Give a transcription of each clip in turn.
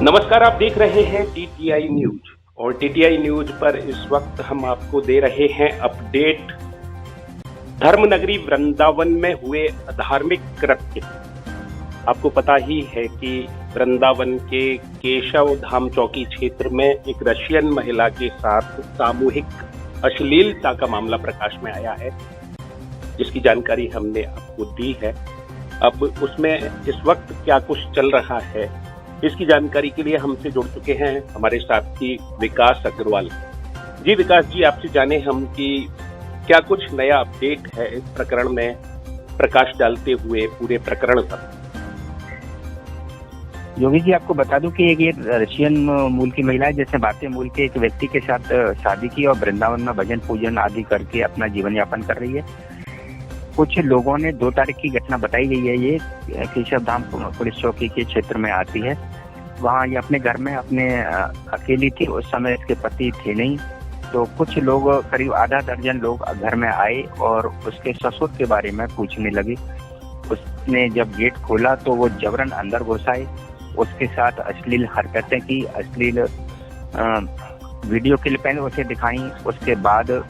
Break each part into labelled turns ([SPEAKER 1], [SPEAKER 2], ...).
[SPEAKER 1] नमस्कार, आप देख रहे हैं टीटीआई न्यूज और टीटीआई न्यूज पर इस वक्त हम आपको दे रहे हैं अपडेट धर्मनगरी वृंदावन में हुए धार्मिक कृत्य। आपको पता ही है कि वृंदावन के केशव धाम चौकी क्षेत्र में एक रशियन महिला के साथ सामूहिक अश्लीलता का मामला प्रकाश में आया है, जिसकी जानकारी हमने आपको दी है। अब उसमें इस वक्त क्या कुछ चल रहा है, इसकी जानकारी के लिए हमसे जुड़ चुके हैं हमारे साथी विकास अग्रवाल। जी विकास जी, आपसे जाने हम कि क्या कुछ नया अपडेट है इस प्रकरण में, प्रकाश डालते हुए पूरे प्रकरण पर।
[SPEAKER 2] योगी जी, आपको बता दूं कि ये रशियन मूल की महिला है, जिसने भारतीय मूल के एक व्यक्ति के साथ शादी की और वृंदावन में भजन पूजन आदि करके अपना जीवन यापन कर रही है। कुछ लोगों ने 2 तारीख की घटना बताई गई है। ये केशव धाम पुलिस चौकी के क्षेत्र में आती है। वहाँ ये अपने घर में अकेली थी। उस समय इसके पति थे नहीं, तो कुछ लोग, करीब आधा दर्जन लोग घर में आए और उसके ससुर के बारे में पूछने लगे। उसने जब गेट खोला तो वो जबरन अंदर घुस आए, उसके साथ अश्लील हरकतें की, अश्लील वीडियो क्लिपें उसे दिखाई। उसके बाद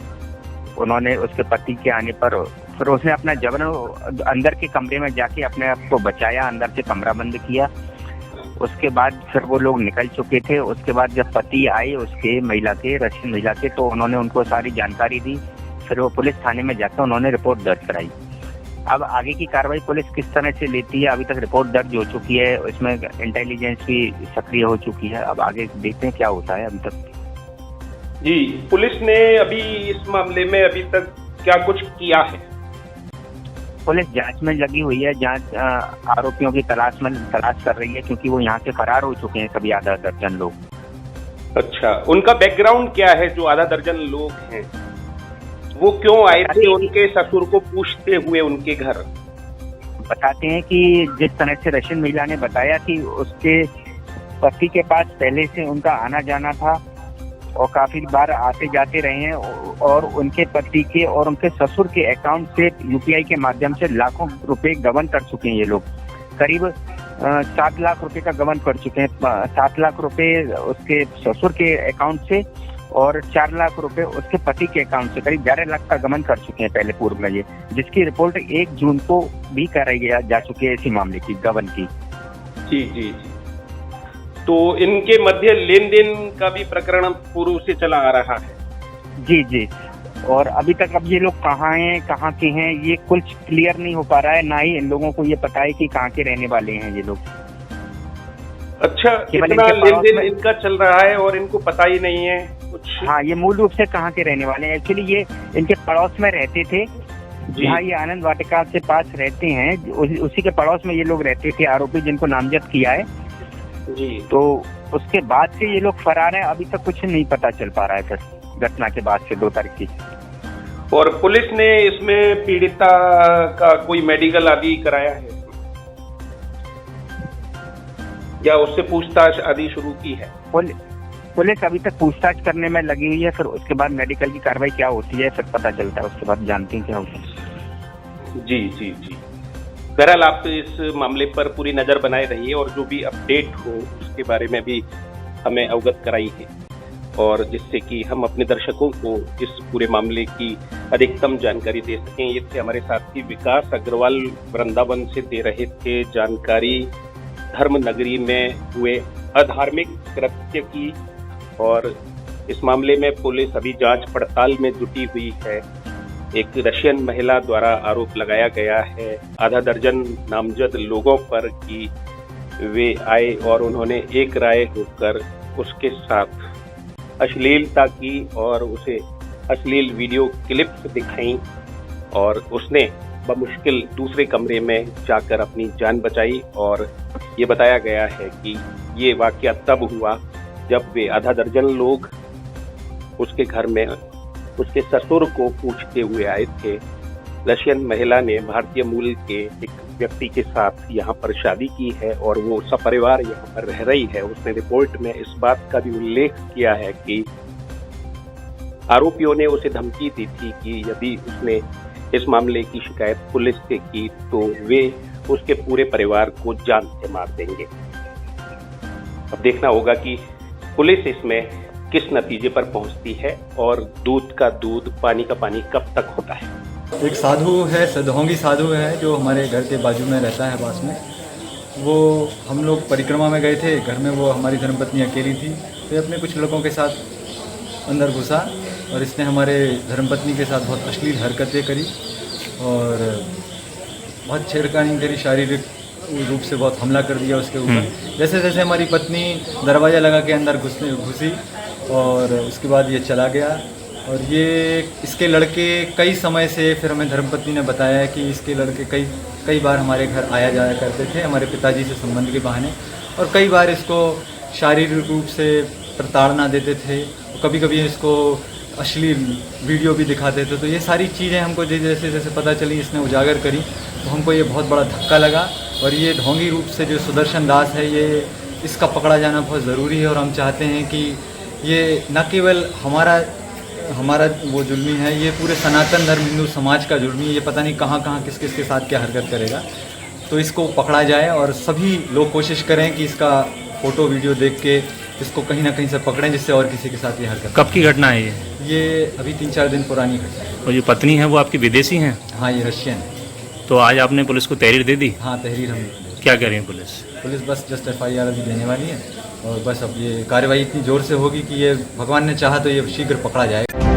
[SPEAKER 2] उन्होंने उसके पति के आने पर फिर उसने अपना जबरन अंदर के कमरे में जाके अपने आप को बचाया, अंदर से कमरा बंद किया। उसके बाद फिर वो लोग निकल चुके थे। उसके बाद जब पति आए उसके रशियन महिला के, तो उन्होंने उनको सारी जानकारी दी। फिर वो पुलिस थाने में जाकर उन्होंने रिपोर्ट दर्ज कराई। अब आगे की कार्रवाई पुलिस किस तरह से लेती है, अभी तक रिपोर्ट दर्ज हो चुकी है, इसमें इंटेलिजेंस भी सक्रिय हो चुकी है। अब आगे देखते हैं क्या होता है। अभी तक
[SPEAKER 1] जी पुलिस ने अभी इस मामले में अभी तक क्या कुछ किया है?
[SPEAKER 2] पुलिस जांच में लगी हुई है। जांच आरोपियों की तलाश कर रही है, क्योंकि वो यहाँ से फरार हो चुके हैं सभी आधा दर्जन लोग।
[SPEAKER 1] अच्छा, उनका बैकग्राउंड क्या है? जो आधा दर्जन लोग हैं वो क्यों आए थे उनके ससुर को पूछते हुए उनके घर?
[SPEAKER 2] बताते हैं कि जिस तरह से रशियन महिला ने बताया कि उसके पति के पास पहले से उनका आना जाना था और काफी बार आते जाते रहे हैं, और उनके पति के और उनके ससुर के अकाउंट से यूपीआई के माध्यम से लाखों रुपए गबन कर चुके हैं। ये लोग करीब 7 लाख रुपए का गबन कर चुके हैं। 7 लाख रुपए उसके ससुर के अकाउंट से और 4 लाख रुपए उसके पति के अकाउंट से, करीब 11 लाख का गबन कर चुके हैं पहले पूर्व में ये, जिसकी रिपोर्ट 1 जून को भी कराई जा चुकी है इसी मामले की, गबन की।
[SPEAKER 1] जी जी जी। तो इनके मध्य लेन देन का भी प्रकरण पूर्व से चला आ रहा है।
[SPEAKER 2] जी जी। और अभी तक अब ये लोग कहाँ हैं, कहाँ के हैं, ये कुछ क्लियर नहीं हो पा रहा है। ना ही इन लोगों को ये पता है कि कहाँ के रहने वाले हैं ये लोग।
[SPEAKER 1] अच्छा, इतना लेन देन इनका चल रहा है और इनको पता ही नहीं है कुछ?
[SPEAKER 2] हाँ, ये मूल रूप से कहाँ के रहने वाले हैं। एक्चुअली ये इनके पड़ोस में रहते थे, जहाँ ये आनंद वाटिका से पास रहते हैं, उसी के पड़ोस में ये लोग रहते थे, आरोपी जिनको नामजद किया है
[SPEAKER 1] जी।
[SPEAKER 2] तो उसके बाद से ये लोग फरार हैं। अभी तक कुछ नहीं पता चल पा रहा है फिर घटना के बाद से 2 तारीख की।
[SPEAKER 1] और पुलिस ने इसमें पीड़िता का कोई मेडिकल आदि कराया है या उससे पूछताछ आदि शुरू की है?
[SPEAKER 2] पुलिस अभी तक पूछताछ करने में लगी हुई है। फिर उसके बाद मेडिकल की कार्रवाई क्या होती है फिर पता चलता है, उसके बाद जानते हैं क्या होता है।
[SPEAKER 1] जी जी जी। बहरहाल आप इस मामले पर पूरी नजर बनाए रहिए और जो भी अपडेट हो उसके बारे में भी हमें अवगत कराइए, और जिससे कि हम अपने दर्शकों को इस पूरे मामले की अधिकतम जानकारी दे सकें। ये थे हमारे साथी विकास अग्रवाल, वृंदावन से दे रहे थे जानकारी धर्मनगरी में हुए अधार्मिक कृत्य की। और इस मामले में पुलिस अभी जांच पड़ताल में जुटी हुई है। एक रशियन महिला द्वारा आरोप लगाया गया है आधा दर्जन नामजद लोगों पर कि वे आए और उन्होंने एक राय होकर उसके साथ अश्लीलता की और उसे अश्लील वीडियो क्लिप्स दिखाई, और उसने बमुश्किल दूसरे कमरे में जाकर अपनी जान बचाई। और ये बताया गया है कि ये वाकया तब हुआ जब वे आधा दर्जन लोग उसके घर में उसके ससुर को पूछते हुए आए थे। रशियन महिला ने भारतीय मूल के एक व्यक्ति के साथ यहाँ पर शादी की है और वो सपरिवार यहाँ पर रह रही है। उसने रिपोर्ट में इस बात का भी उल्लेख किया है कि आरोपियों ने उसे धमकी दी थी कि यदि उसने इस मामले की शिकायत पुलिस से की तो वे उसके पूरे परिवार को जान से मार देंगे। अब देखना होगा कि पुलिस इसमें किस नतीजे पर पहुंचती है और दूध का दूध, पानी का पानी कब तक होता है।
[SPEAKER 3] एक साधु है, ढोंगी साधु है, जो हमारे घर के बाजू में रहता है पास में। वो हम लोग परिक्रमा में गए थे, घर में वो हमारी धर्मपत्नी अकेली थी, तो अपने कुछ लोगों के साथ अंदर घुसा और इसने हमारे धर्मपत्नी के साथ बहुत अश्लील हरकतें करी और बहुत छेड़खानी करी, शारीरिक रूप से बहुत हमला कर दिया उसके ऊपर। जैसे जैसे हमारी पत्नी दरवाज़ा लगा के अंदर घुसी और उसके बाद ये चला गया। और ये इसके लड़के कई समय से, फिर हमें धर्मपत्नी ने बताया कि इसके लड़के कई बार हमारे घर आया जाया करते थे हमारे पिताजी से संबंध के बहाने, और कई बार इसको शारीरिक रूप से प्रताड़ना देते थे, कभी कभी इसको अश्लील वीडियो भी दिखाते थे। तो ये सारी चीज़ें हमको जैसे जैसे पता चली, इसने उजागर करी, तो हमको ये बहुत बड़ा धक्का लगा। और ये ढोंगी रूप से जो सुदर्शन दास है, ये इसका पकड़ा जाना बहुत ज़रूरी है। और हम चाहते हैं कि ये न केवल हमारा वो जुल्मी है, ये पूरे सनातन धर्म हिंदू समाज का जुल्मी है। ये पता नहीं कहाँ कहाँ किस किस के साथ क्या हरकत करेगा, तो इसको पकड़ा जाए। और सभी लोग कोशिश करें कि इसका फ़ोटो वीडियो देख के इसको कहीं ना कहीं से पकड़ें, जिससे और किसी के साथ ये हरकत।
[SPEAKER 4] कब की घटना है
[SPEAKER 3] ये अभी 3-4 दिन पुरानी घटना है।
[SPEAKER 4] और जो पत्नी है वो आपकी विदेशी हैं?
[SPEAKER 3] हाँ, ये रशियन है।
[SPEAKER 4] तो आज आपने पुलिस को तहरीर दे दी?
[SPEAKER 3] हाँ, तहरीर हम
[SPEAKER 4] क्या कह रही है पुलिस?
[SPEAKER 3] पुलिस बस जस्ट FIR अभी देने वाली है, और बस अब ये कार्रवाई इतनी ज़ोर से होगी कि ये भगवान ने चाहा तो ये शीघ्र पकड़ा जाएगा।